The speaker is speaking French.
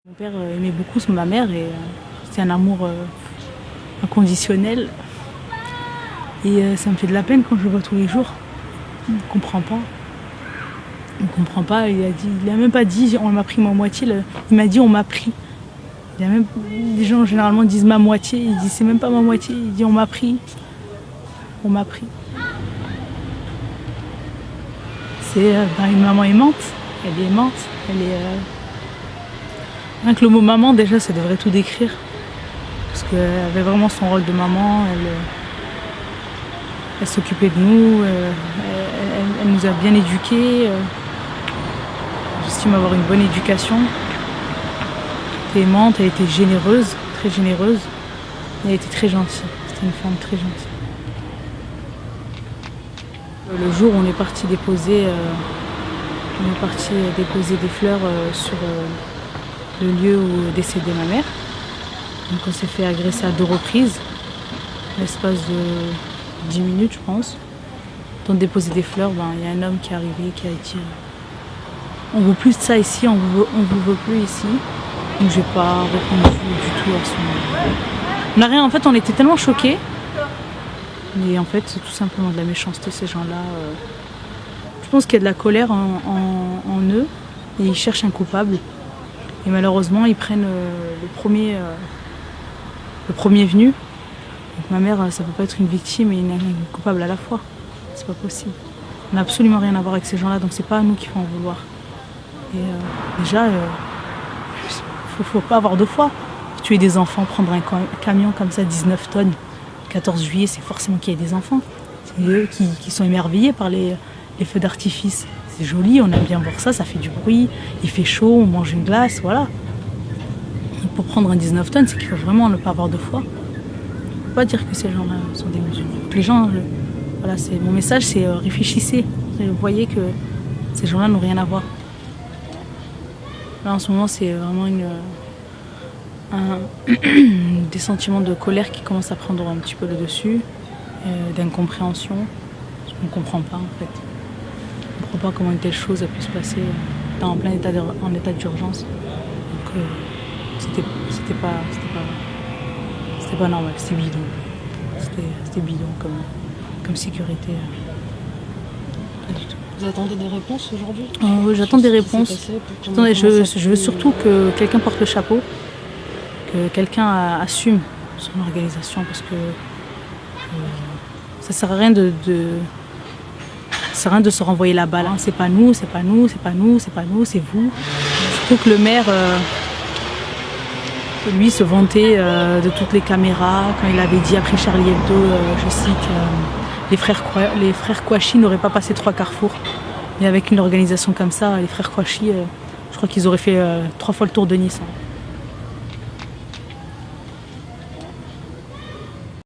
Mon père aimait beaucoup ma mère et c'était un amour inconditionnel. Et ça me fait de la peine quand je le vois tous les jours. Il ne comprend pas. Il ne comprend pas. Il a même pas dit on m'a pris ma moitié. Il m'a dit on m'a pris. Les gens généralement disent ma moitié. Il dit c'est même pas ma moitié. Il dit on m'a pris. On m'a pris. C'est une maman aimante. Elle est aimante. Rien que le mot maman déjà ça devrait tout décrire. Parce qu'elle avait vraiment son rôle de maman. Elle s'occupait de nous, elle nous a bien éduqués. J'estime avoir une bonne éducation. Elle était aimante, elle était généreuse, très généreuse. Elle était très gentille, c'était une femme très gentille. Le jour où on est parti déposer des fleurs sur le lieu où est décédée ma mère. Donc on s'est fait agresser à 2 reprises, à l'espace de 10 minutes je pense. Dans déposer des fleurs, y a un homme qui est arrivé qui a dit on veut plus de ça ici, on vous veut plus ici. Donc j'ai pas répondu du tout à ce moment. On n'a rien, en fait on était tellement choqués. Mais en fait c'est tout simplement de la méchanceté ces gens-là. Je pense qu'il y a de la colère en eux et ils cherchent un coupable. Et malheureusement ils prennent le premier venu. Donc ma mère, ça peut pas être une victime et une coupable à la fois. C'est pas possible. On n'a absolument rien à voir avec ces gens-là, donc c'est pas à nous qu'il faut en vouloir. Et déjà, faut pas avoir de foi. Tuer des enfants, prendre un camion comme ça, 19 tonnes, 14 juillet, c'est forcément qu'il y ait des enfants. C'est eux qui sont émerveillés par les feux d'artifice. C'est joli, on aime bien voir ça, ça fait du bruit, il fait chaud, on mange une glace, voilà. Pour prendre un 19 tonnes, c'est qu'il faut vraiment ne pas avoir de foi. Il ne faut pas dire que ces gens-là sont des musulmans. Les gens, voilà, mon message, c'est réfléchissez. Vous voyez que ces gens-là n'ont rien à voir. Là, en ce moment, c'est vraiment des sentiments de colère qui commencent à prendre un petit peu le dessus, d'incompréhension. On ne comprend pas, en fait. On ne comprend pas comment une telle chose a pu se passer en plein état d'urgence. Donc, c'était pas normal, c'était bidon. C'était bidon comme sécurité. Pas du tout. Vous attendez des réponses aujourd'hui? J'attends des réponses. Je veux surtout que quelqu'un porte le chapeau, que quelqu'un assume son organisation, parce que ça sert à rien de se renvoyer la balle. C'est pas nous, c'est pas nous, c'est pas nous, c'est pas nous, c'est vous. Surtout que le maire, lui, se vantait de toutes les caméras quand il avait dit après Charlie Hebdo, je cite, les frères Kouachi n'auraient pas passé 3 carrefours. Et avec une organisation comme ça, les frères Kouachi, je crois qu'ils auraient fait 3 fois le tour de Nice.